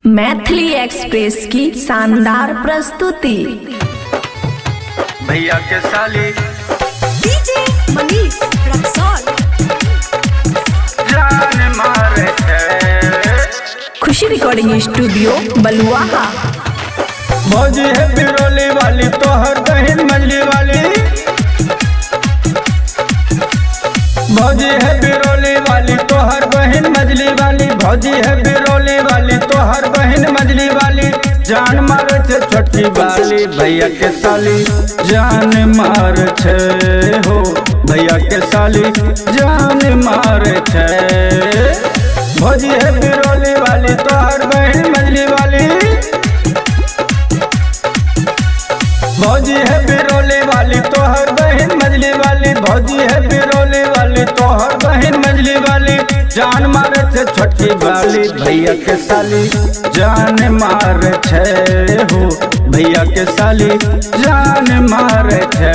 Maithili express की शानदार प्रस्तुति। भैया के साली डीजे मनीष रक्सौल जान मारे थे। खुशी रिकॉर्डिंग स्टूडियो बलुआहा। भौजी है बिरोली वाली तोहर बहन मजली वाली। भौजी है बिरोली वाली तोहर बहन मजली वाली। भौजी है बिरोली वाली तोहर बहन मजली वाली। जान मारे छे छोटकी वाली भैया के साली। जान मार छे हो भैया के साली। जान मार छे। भौजी है बिरोली वाली तोहर बहन मजली वाली। भौजी है बिरोली वाली तोहर बहन मजली वाली। भौजी है बिरोली वाली तोहर बहन मजली वाली। जान मारे थे छोटकी वाली भैया के साली। जान मार छे हो भैया के साली। जान मार छे।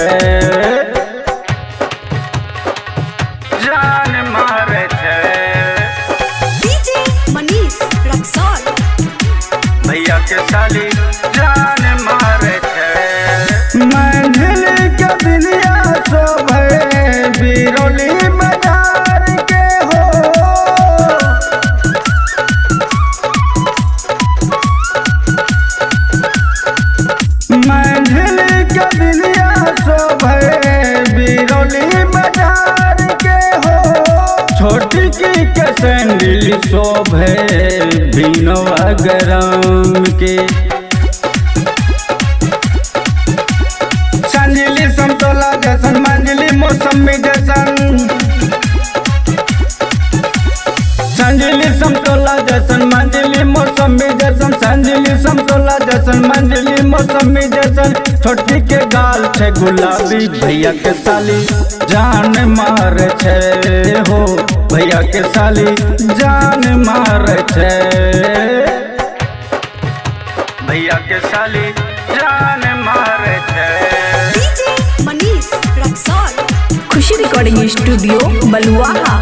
जान मार छे। डीजे मनीष रक्सौल भैया के साली। जान मार छे। मंझिल के बिलिया शोभे बिरोली बाजार के हो। मंझिल के बिलिया शोभे बिरोली बाजार के हो। छोटी की सैंडल शोभे बिनवा गरम के। संजली समतोला जैसन मंजली मौसमी जैसन। संजली समतोला जैसन मंजली मौसमी जैसन। संजली समतोला जैसन मंजली मौसमी जैसन। छोटी के गाल छे गुलाबी भैया के साली। जान मार छे हो भैया के साली। जान मार छे भैया के साली। जान मार छे। डीजे मनीष रक्सौल खुशी रिकॉर्डिंग स्टूडियो बलुआहा।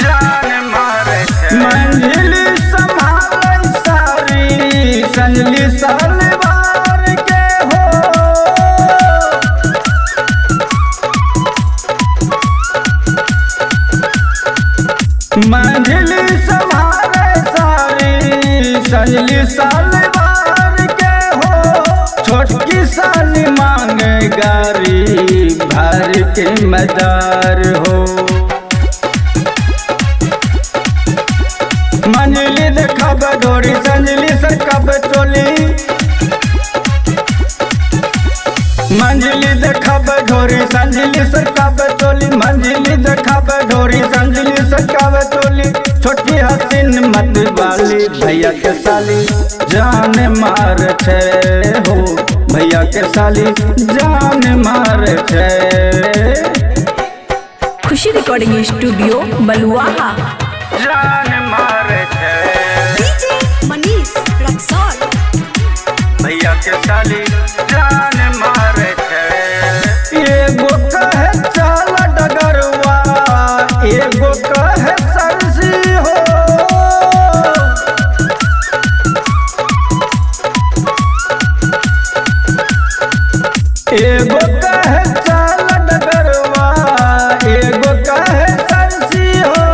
जान मारे छे। मंझिली संभाल सारी संजली सलवार के हो। मंझिली संभाल सारी संजली सलवार के हो। छोटकी साली मांगे गारी भर के मदार हो। मंजली देखब डोरी संजली सरकब चोली। मंजली देखब ढोरी संजली सरकब चोली। मंजली देखब ढोरी संजली सरकब चोली। छोटी हसीन मत वाली भैया के साली। जान मार छे हो भैया के साली। जान मार छे। खुशी रिकॉर्डिंग स्टूडियो बलुआहा। जान मार छे। डीजे मनीष रक्सौल भैया के साली। जान मार छे। एगो कहे चाल डगरवा एगो कहे सरसी हो। एगो कहे चाल डगरवा एगो कहे सरसी हो।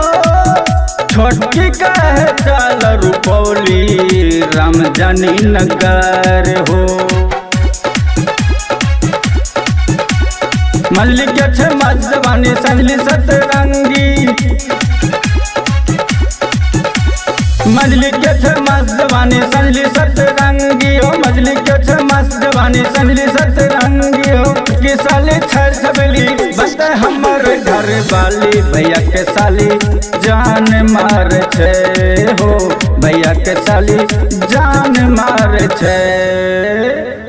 छोटकी कहे चाल रुपौली रामजानी नगर हो। मल्लिक छे मजवानी संजली सतरंगी। मजलिक छे मजवानी संजली सतरंगी हो। मजलिक छे मजवानी संजली सतरंगी हो। की साली छर छबली बता हमर घर वाली भैया के साली। जान मार छे हो भैया के साली। जान मार छे।